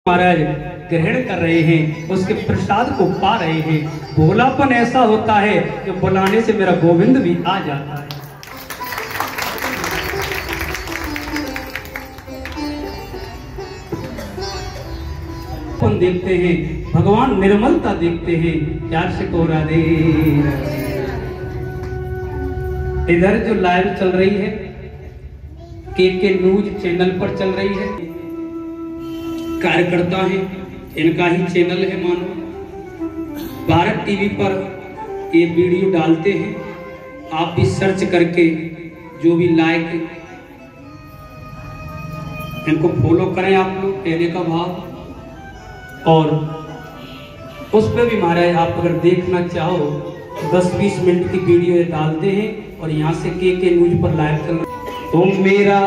महाराज ग्रहण कर रहे हैं, उसके प्रसाद को पा रहे हैं। भोलापन ऐसा होता है कि बुलाने से मेरा गोविंद भी आ जाता है। अपन देखते हैं भगवान निर्मलता देखते हैं, प्यार से को राधे। इधर जो लाइव चल रही है के न्यूज चैनल पर चल रही है, कार्यकर्ता है, इनका ही चैनल है मानो। भारत टीवी पर ये वीडियो डालते हैं, आप भी सर्च करके जो भी लाइक इनको फॉलो करें आप लोग, कहने का भाव। और उस पर भी महाराज आप अगर देखना चाहो 10-20 मिनट की वीडियो डालते हैं और यहाँ से के न्यूज पर लाइव चल रहा है। तो मेरा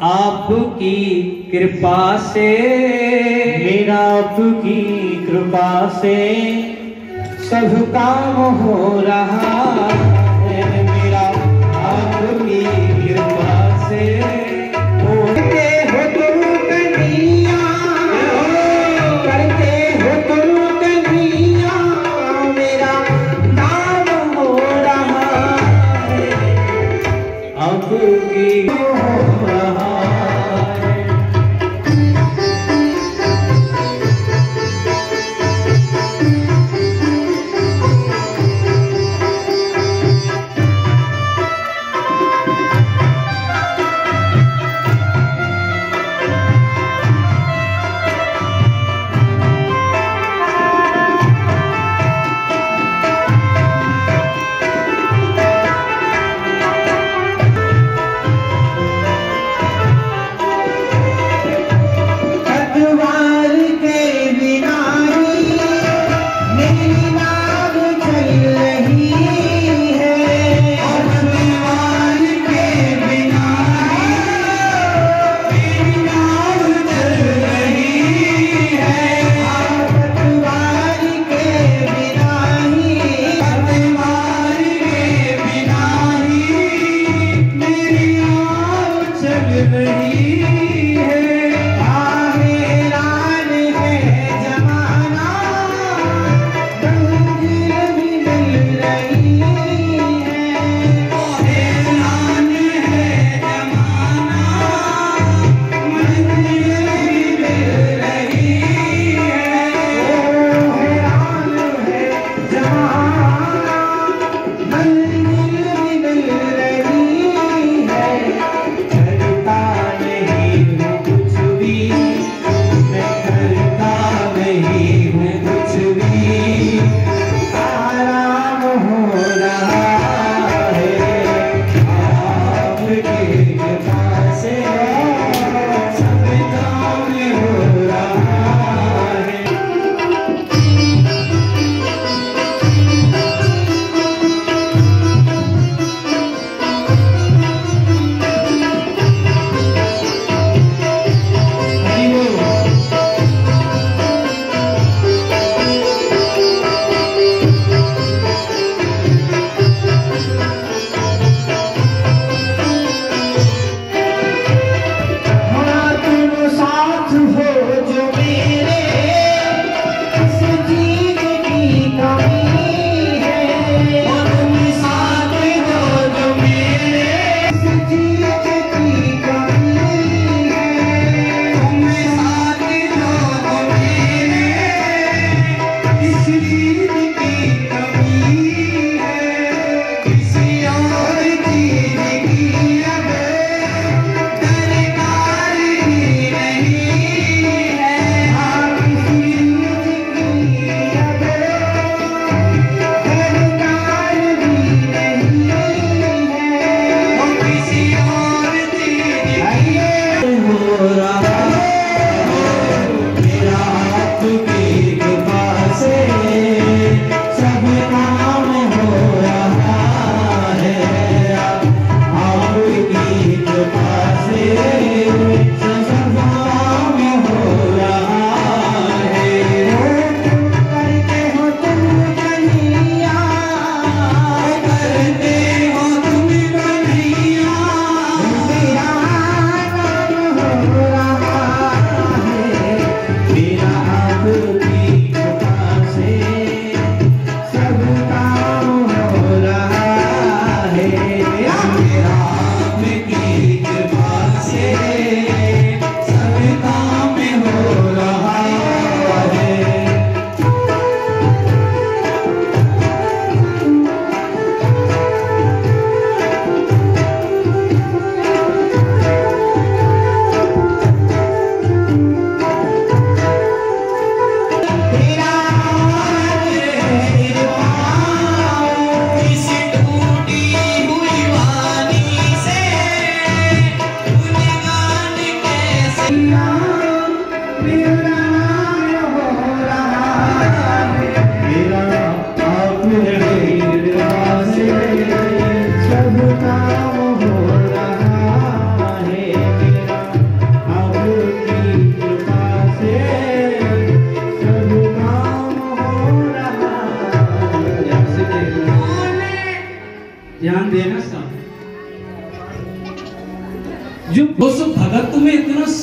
आपकी कृपा से, मेरा आपकी कृपा से सब काम हो रहा है। मेरा आपकी कृपा से करते हो तुम कन्हैया, करते हो तुम कन्हैया, मेरा नाम हो रहा है। आपकी हो रहा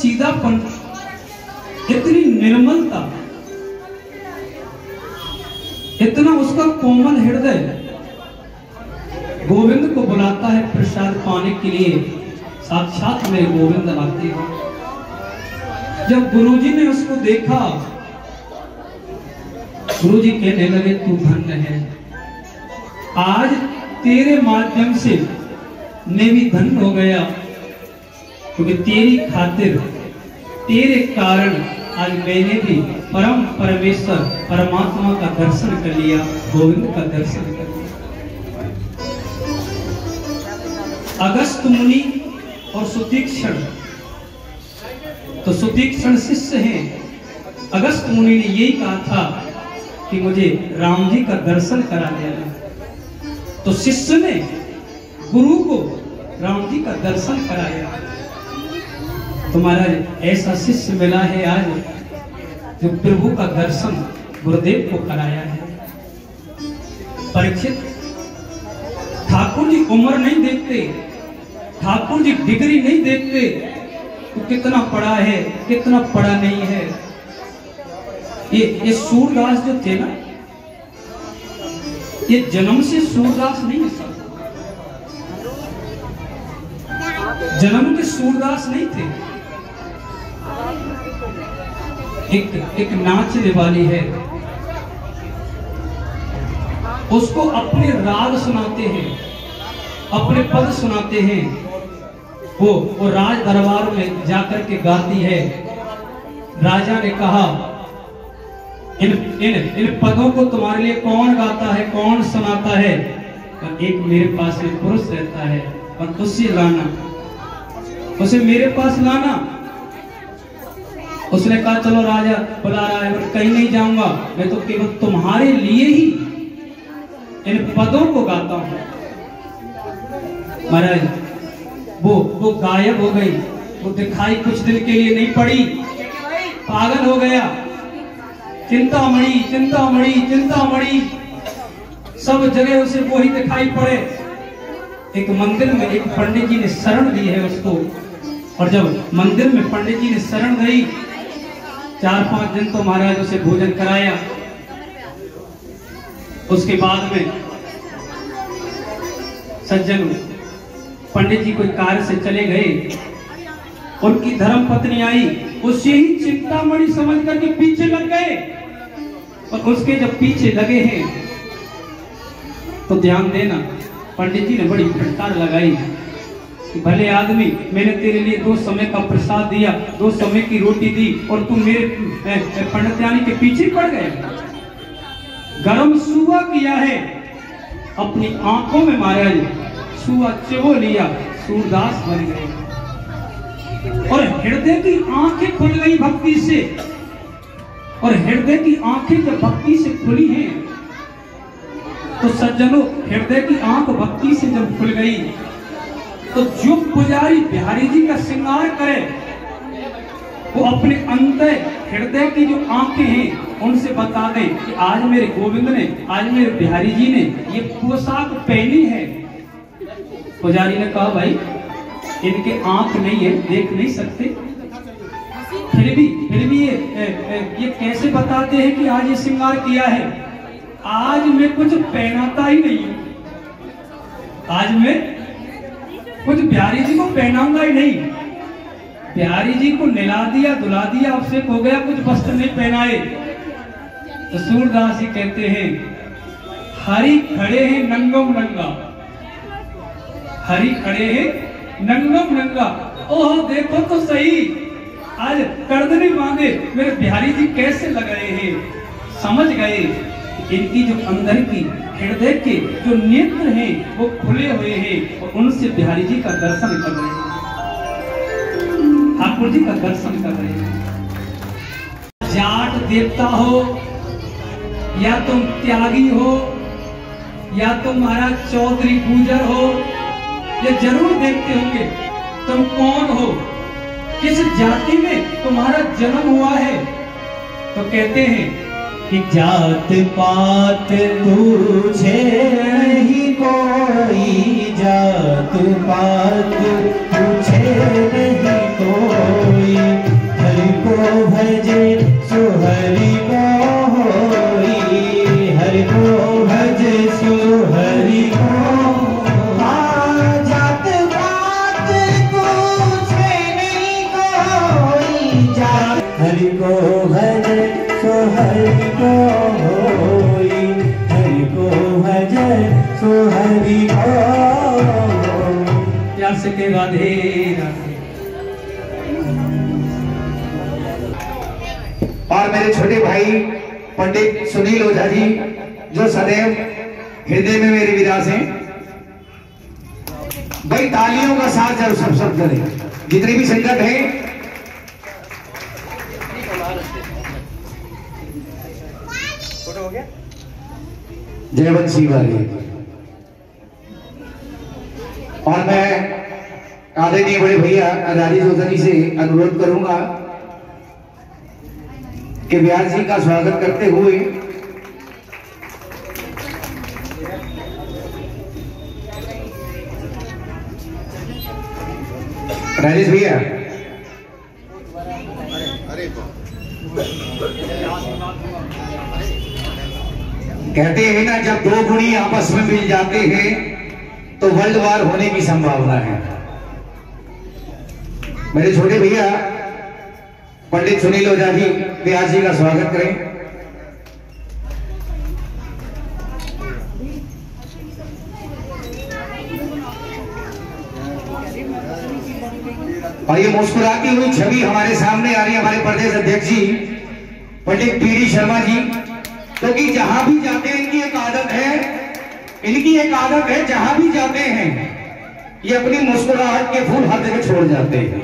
सीधापन, इतनी निर्मलता, इतना उसका कोमल हृदय गोविंद को बुलाता है प्रसाद पाने के लिए। साक्षात मेरे गोविंद आते हैं। जब गुरुजी ने उसको देखा, गुरुजी कहने लगे तू धन्य है, आज तेरे माध्यम से मैं भी धन्य हो गया, क्योंकि तेरी खातिर, तेरे कारण आज मैंने भी परम परमेश्वर परमात्मा का दर्शन कर लिया, गोविंद का दर्शन कर लिया। अगस्त मुनि और सुतीक्षण, तो सुतीक्षण शिष्य हैं। अगस्त मुनि ने यही कहा था कि मुझे राम जी का दर्शन करा देना, तो शिष्य ने गुरु को राम जी का दर्शन कराया। तो महाराज ऐसा शिष्य मिला है आज जो प्रभु का दर्शन गुरुदेव को कराया है। परीक्षित, ठाकुर जी उम्र नहीं देखते, ठाकुर जी डिग्री नहीं देखते, तो कितना पढ़ा है कितना पढ़ा नहीं है। ये सूरदास जो थे ना, ये जन्म से सूरदास नहीं है, सब जन्म के सूरदास नहीं थे। एक नाचने वाली है, उसको अपने राग सुनाते हैं, अपने पद सुनाते हैं। वो राज दरबार में जाकर के गाती है। राजा ने कहा इन पदों को तुम्हारे लिए कौन गाता है, कौन सुनाता है? पर एक मेरे पास एक पुरुष रहता है, और उससे लाना, उसे मेरे पास लाना। उसने कहा चलो राजा बुला रहा है, मैं कहीं नहीं जाऊंगा, मैं तो केवल तुम्हारे लिए ही इन पदों को गाता हूं। महाराज वो गायब हो गई, वो दिखाई कुछ दिन के लिए नहीं पड़ी, पागल हो गया। चिंतामणि चिंतामणि चिंतामणि, सब जगह उसे वो ही दिखाई पड़े। एक मंदिर में एक पंडित जी ने शरण दी है उसको, और जब मंदिर में पंडित जी ने शरण दी, 4-5 दिन तो महाराज उसे भोजन कराया। उसके बाद में सज्जन पंडित जी कोई कार्य से चले गए, उनकी धर्म पत्नी आई, उसे ही चिंतामणि समझ करके पीछे लग गए। और उसके जब पीछे लगे हैं तो ध्यान देना, पंडित जी ने बड़ी फटकार लगाई कि भले आदमी, मैंने तेरे लिए 2 समय का प्रसाद दिया, 2 समय की रोटी दी, और तुम मेरे पंडितानी के पीछे पड़ गए। गरम सुआ किया है अपनी आंखों में, महाराज सुआ चबो लिया, सूरदास बन गए। और हृदय की आंखें खुल गई भक्ति से, और हृदय की आंखें जब भक्ति से खुली हैं, तो सज्जनों हृदय की आंख भक्ति से जब खुल गई, तो जो पुजारी बिहारी जी का श्रृंगार करे, वो अपने अंदर हृदय की जो आंखें हैं उनसे बता दें कि आज मेरे गोविंद ने, आज मेरे बिहारी जी ने ये पोशाक पहनी है। पुजारी ने कहा भाई इनके आंख नहीं है, देख नहीं सकते, फिर भी ये कैसे बताते हैं कि आज ये श्रृंगार किया है? आज मैं कुछ पहनाता ही नहीं हूं, आज मैं कुछ बिहारी जी को पहनाऊंगा ही नहीं। बिहारी जी को नहला दिया, धुला दिया, अभिषेक हो गया, कुछ वस्त्र नहीं पहनाए। तो सूरदास जी कहते हैं हरि खड़े हैं नंगम नंगा, हरि खड़े हैं नंगम नंगा। ओह देखो तो सही, आज करदनी बांधे मेरे बिहारी जी कैसे लग रहे हैं। समझ गए इनकी जो अंदर की हृदय के जो नेत्र हैं वो खुले हुए हैं, और उनसे बिहारी जी का दर्शन कर रहे हैं, ठाकुर जी का दर्शन कर रहे हैं। जाट देवता हो, या तुम त्यागी हो, या तुम महाराज चौधरी गुजर हो, ये जरूर देखते होंगे तुम कौन हो, किस जाति में तुम्हारा जन्म हुआ है। तो कहते हैं कि जात पात पूछे नहीं कोई, जात पात पूछे नहीं कोई, भजे सो हरि को होई, हरि को भजे सो हरि को। जात पात पूछे नहीं कोई, जात हरि को भजे सो हरि को होई, हरि को भजे सो हरि को। प्यार से के राधे राधे। और मेरे छोटे भाई पंडित सुनील ओझा जी, जो सदैव हृदय में मेरे विराज हैं। भाई तालियों का साथ जब सब करें, जितने भी संगत हैं। जयवंशी वाली। और मैं आदरणीय बड़े भैया राजेश ओझा जी से अनुरोध करूंगा कि व्यास जी का स्वागत करते हुए राजेश भैया कहते हैं ना, जब दो गुणी आपस में मिल जाते हैं तो वर्ल्ड वार होने की संभावना है। मेरे छोटे भैया पंडित सुनील ओझा जी व्यास जी का स्वागत करें। और ये मुस्कुराती हुई छवि हमारे सामने आ रही है, हमारे प्रदेश अध्यक्ष जी पंडित पीडी शर्मा जी, क्योंकि तो जहां भी जाते हैं इनकी एक आदत है, जहां भी जाते हैं ये अपनी मुस्कुराहट के फूल हर जगह छोड़ जाते हैं।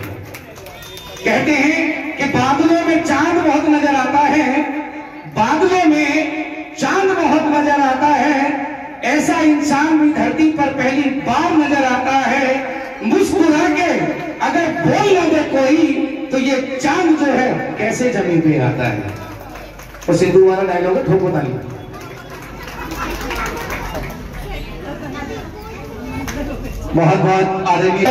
कहते हैं कि बादलों में चांद बहुत नजर आता है, बादलों में चांद बहुत नजर आता है, ऐसा इंसान भी धरती पर पहली बार नजर आता है। मुस्कुरा के अगर बोल न दे कोई तो ये चांद जो है कैसे जमीन पे आता है। और सिद्धू वाला डायलॉग है, ठोको ताली। बहुत बहुत आदरणीय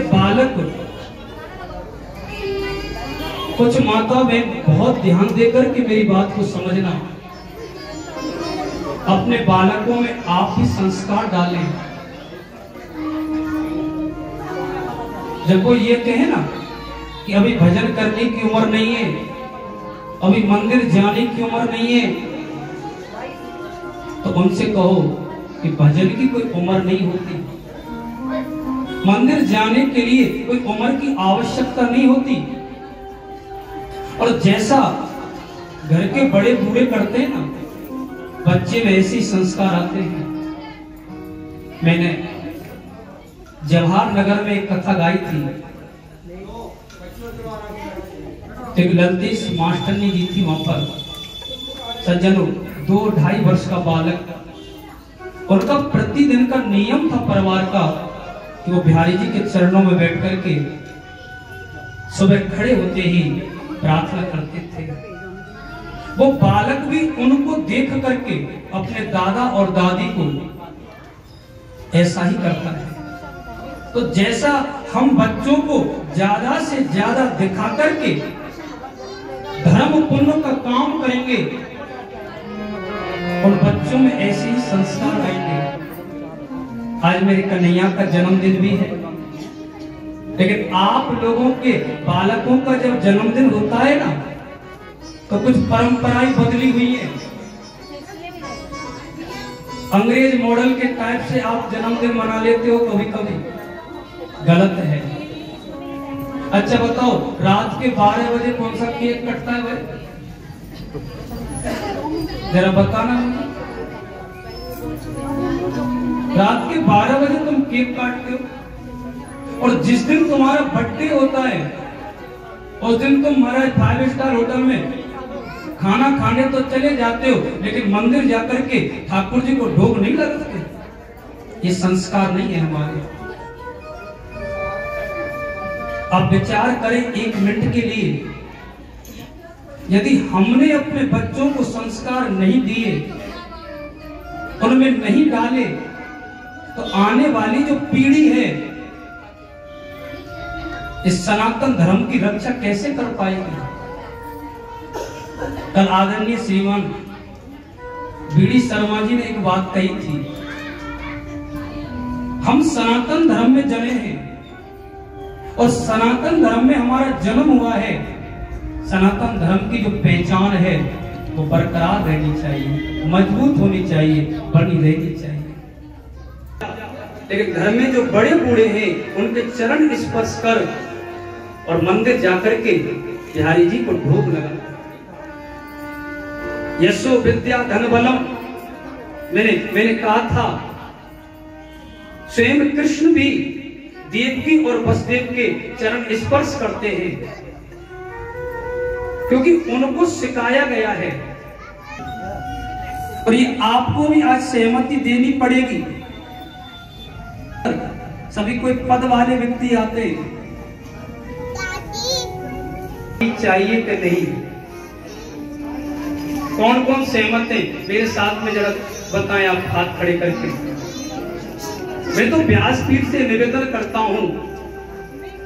बालक, कुछ माता बहन बहुत ध्यान देकर के मेरी बात को समझना, अपने बालकों में आप ही संस्कार डालें। जब कोई ये कहे ना कि अभी भजन करने की उम्र नहीं है, अभी मंदिर जाने की उम्र नहीं है, तो उनसे कहो कि भजन की कोई उम्र नहीं होती, मंदिर जाने के लिए कोई उम्र की आवश्यकता नहीं होती। और जैसा घर के बड़े बूढ़े करते हैं ना, बच्चे में ऐसे संस्कार आते हैं। मैंने जवाहर नगर में एक कथा गाई थी, एक ललतेश मास्टरनी जी थी वहां पर। सज्जनों, 2-2.5 वर्ष का बालक, उनका प्रतिदिन का नियम था परिवार का कि वो बिहारी जी के चरणों में बैठ करके सुबह खड़े होते ही प्रार्थना करते थे। वो बालक भी उनको देख करके अपने दादा और दादी को ऐसा ही करता है। तो जैसा हम बच्चों को ज्यादा से ज्यादा दिखा करके धर्म पुण्य का काम करेंगे, और बच्चों में ऐसे ही संस्कार आएंगे। आज मेरे कन्हैया का जन्मदिन भी है, लेकिन आप लोगों के बालकों का जब जन्मदिन होता है ना, तो कुछ परंपराएं बदली हुई है। अंग्रेज मॉडल के टाइप से आप जन्मदिन मना लेते हो कभी कभी, गलत है। अच्छा बताओ, रात के 12 बजे कौन सा केक कटता है भाई? जरा बताना। रात के 12 बजे तुम केक काटते हो, और जिस दिन तुम्हारा बर्थडे होता है उस दिन तुम महाराज 5 स्टार होटल में खाना खाने तो चले जाते हो, लेकिन मंदिर जाकर के ठाकुर जी को भोग नहीं लगाते। ये संस्कार नहीं है हमारे। अब विचार करें 1 मिनट के लिए, यदि हमने अपने बच्चों को संस्कार नहीं दिए, उनमें नहीं डाले, तो आने वाली जो पीढ़ी है इस सनातन धर्म की रक्षा कैसे कर पाएगी? कल आदरणीय श्रीमान बीडी शर्मा जी ने एक बात कही थी, हम सनातन धर्म में जने हैं, और सनातन धर्म में हमारा जन्म हुआ है। सनातन धर्म की जो पहचान है वो बरकरार रहनी चाहिए, मजबूत होनी चाहिए, बनी रहनी चाहिए। लेकिन घर में जो बड़े बूढ़े हैं उनके चरण स्पर्श कर और मंदिर जाकर के बिहारी जी को भोग लगा। यशो विद्या धन बलम, मैंने कहा था, स्वयं कृष्ण भी देवकी और वसुदेव के चरण स्पर्श करते हैं, क्योंकि उनको सिखाया गया है। और ये आपको भी आज सहमति देनी पड़ेगी। सभी कोई पद वाले व्यक्ति आते हैं, चाहिए कि नहीं? कौन कौन सहमत है मेरे साथ में? जरा बताएं आप हाथ खड़े करके। मैं तो व्यासपीठ से निवेदन करता हूं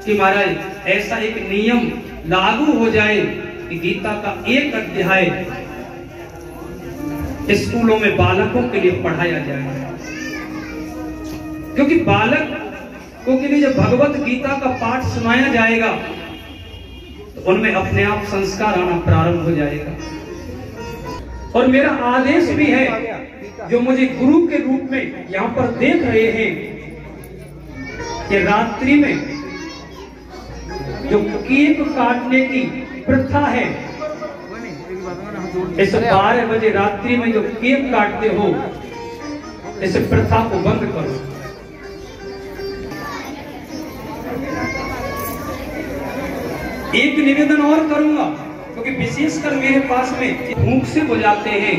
कि महाराज ऐसा एक नियम लागू हो जाए कि गीता का एक अध्याय स्कूलों में बालकों के लिए पढ़ाया जाए, क्योंकि बालक को के लिए जब भगवत गीता का पाठ सुनाया जाएगा तो उनमें अपने आप संस्कार आना प्रारंभ हो जाएगा। और मेरा आदेश भी है, जो मुझे गुरु के रूप में यहाँ पर देख रहे हैं, कि रात्रि में जो केक काटने की प्रथा है, इस 12 बजे रात्रि में जो केक काटते हो, इस प्रथा को बंद करो। एक निवेदन और करूंगा, क्योंकि विशेषकर मेरे पास में भूख से बुझाते हैं।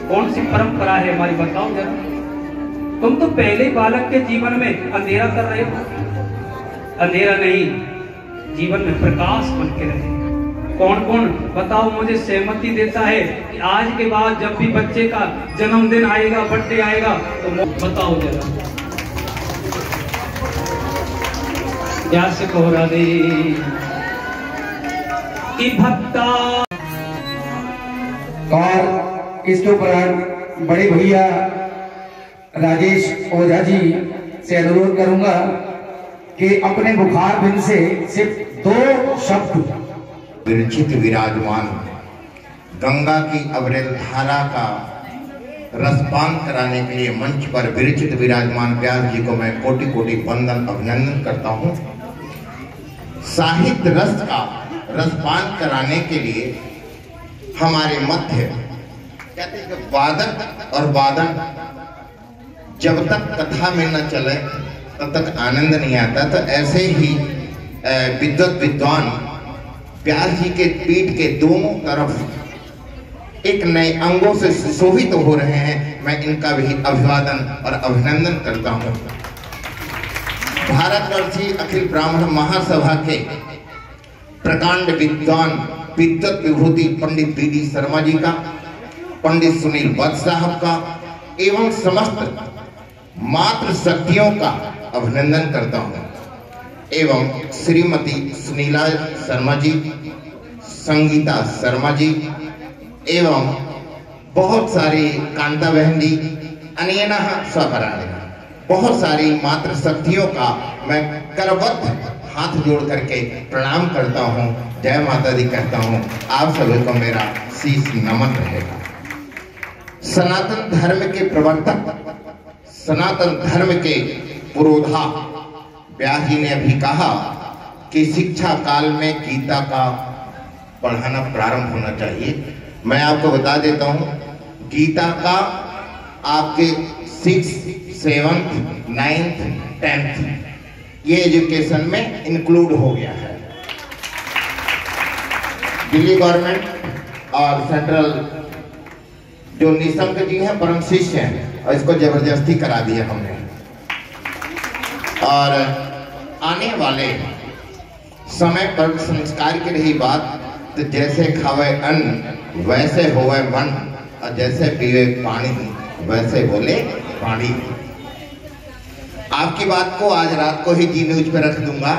कौन सी परंपरा है हमारी, बताओ जरा। तुम तो पहले बालक के जीवन में अंधेरा कर रहे हो। अंधेरा नहीं, जीवन में प्रकाश बन के रहे। कौन कौन बताओ मुझे सहमति देता है कि आज के बाद जब भी बच्चे का जन्मदिन आएगा, बर्थडे आएगा, तो बताओ जरा। प्यार से कहो राधे कि भक्ता। और इसके ऊपर बड़े भैया राजेश ओझा जी से अनुरोध करूंगा कि अपने बुखार बिन से सिर्फ 2 शब्द। विरचित विराजमान गंगा की अविरल धारा का रसपान कराने के लिए मंच पर विरचित विराजमान व्यास जी को मैं कोटि कोटि वंदन अभिनंदन करता हूं। साहित्य रस का रसपान कराने के लिए हमारे मध्य कहते हैं कि वादक और वादन जब तक कथा में न चले तब तक आनंद नहीं आता। तो ऐसे ही विद्वत विद्वान व्यास जी के पीठ के दोनों तरफ एक नए अंगों से सुशोभित तो हो रहे हैं। मैं इनका भी अभिवादन और अभिनंदन करता हूं। भारतवर्षीय अखिल ब्राह्मण महासभा के प्रकांड विद्वान विद्वत विभूति पंडित बीडी शर्मा जी का, पंडित सुनील वत्स साहब का एवं समस्त मातृ शक्तियों का अभिनंदन करता हूं एवं श्रीमती सुनीला शर्मा जी, संगीता शर्मा जी एवं बहुत सारी कांता बहन जी, अनियना स्वपरायण, बहुत सारी मातृ शक्तियों का मैं करबद्ध हाथ जोड़ करके प्रणाम करता हूं। जय माता दी कहता हूं। आप सभी को मेरा शीश नमन रहेगा। सनातन धर्म के प्रवर्तक, सनातन धर्म के पुरोधा व्यास जी ने अभी कहा कि शिक्षा काल में गीता का पढ़ाना प्रारंभ होना चाहिए। मैं आपको बता देता हूं, गीता का आपके 6th, 7th, 9th, 10th ये एजुकेशन में इंक्लूड हो गया है। दिल्ली गवर्नमेंट और सेंट्रल जो निशंक जी हैं परम शिष्य हैं और इसको जबरदस्ती करा दिया हमने। और आने वाले समय पर संस्कार की रही बात तो जैसे खावे अन्न वैसे होवे मन और जैसे पीवे पानी वैसे बोले पानी। आपकी बात को आज रात को ही जी न्यूज पे रख दूंगा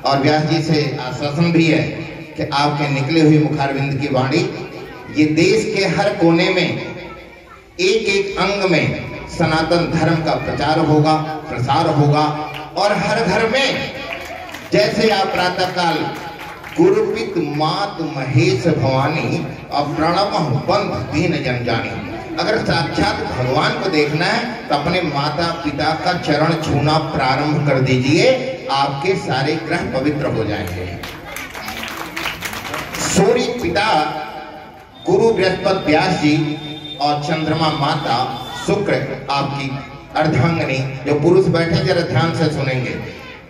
और व्यास जी से आश्वासन भी है कि आपके निकले हुई मुखारविंद की वाणी ये देश के हर कोने में एक एक अंग में सनातन धर्म का प्रचार होगा, प्रसार होगा और हर घर में जैसे आप प्रातः काल गुरुपित मात महेश भवानी और प्रणव बंध दीन जन जानी। अगर साक्षात भगवान को देखना है तो अपने माता पिता का चरण छूना प्रारंभ कर दीजिए, आपके सारे ग्रह पवित्र हो जाएंगे। सूर्य पिता गुरु बृहस्पति व्यास जी और चंद्रमा माता शुक्र आपकी अर्धांगिनी। जो पुरुष बैठे जरा ध्यान से सुनेंगे।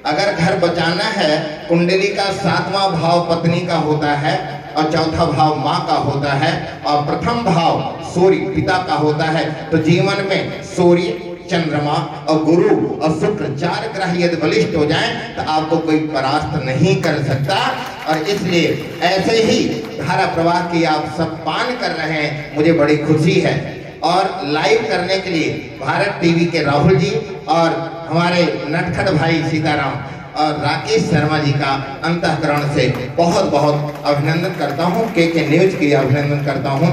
अगर घर बचाना है, कुंडली का 7वां भाव पत्नी का होता है और चौथा भाव माँ का होता है और प्रथम भाव सूर्य पिता का होता है। तो जीवन में सूर्य, चंद्रमा और गुरु और शुक्र 4 ग्रह यदि बलिष्ठ हो जाएं तो आपको कोई परास्त नहीं कर सकता। और इसलिए ऐसे ही धारा प्रवाह की आप सब पान कर रहे हैं, मुझे बड़ी खुशी है। और लाइव करने के लिए भारत टीवी के राहुल जी और हमारे नटखट भाई सीताराम और राकेश शर्मा जी का अंतःकरण से बहुत बहुत अभिनंदन करता हूं। के न्यूज की अभिनंदन करता हूं।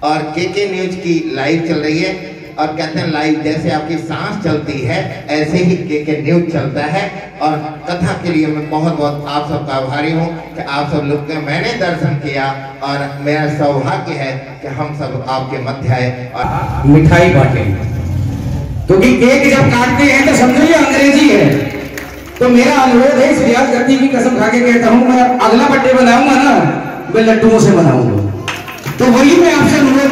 और के न्यूज की लाइव चल रही है और कहते हैं लाइव जैसे आपकी सांस चलती है ऐसे ही के न्यूज चलता है। और कथा के लिए मैं बहुत बहुत आप सबका आभारी हूँ कि आप सब लोग के मैंने दर्शन किया और मेरा सौभाग्य है कि हम सब आपके मध्य आए और मिठाई बांटे। क्योंकि केक जब काटते हैं तो समझो ये अंग्रेजी है। तो मेरा अनुरोध है, इस रियाज गति की कसम खा के कहता हूँ, मैं अगला बर्थडे बनाऊंगा ना मैं लड्डुओं से बनाऊंगा। तो वही मैं आपसे अनुरोध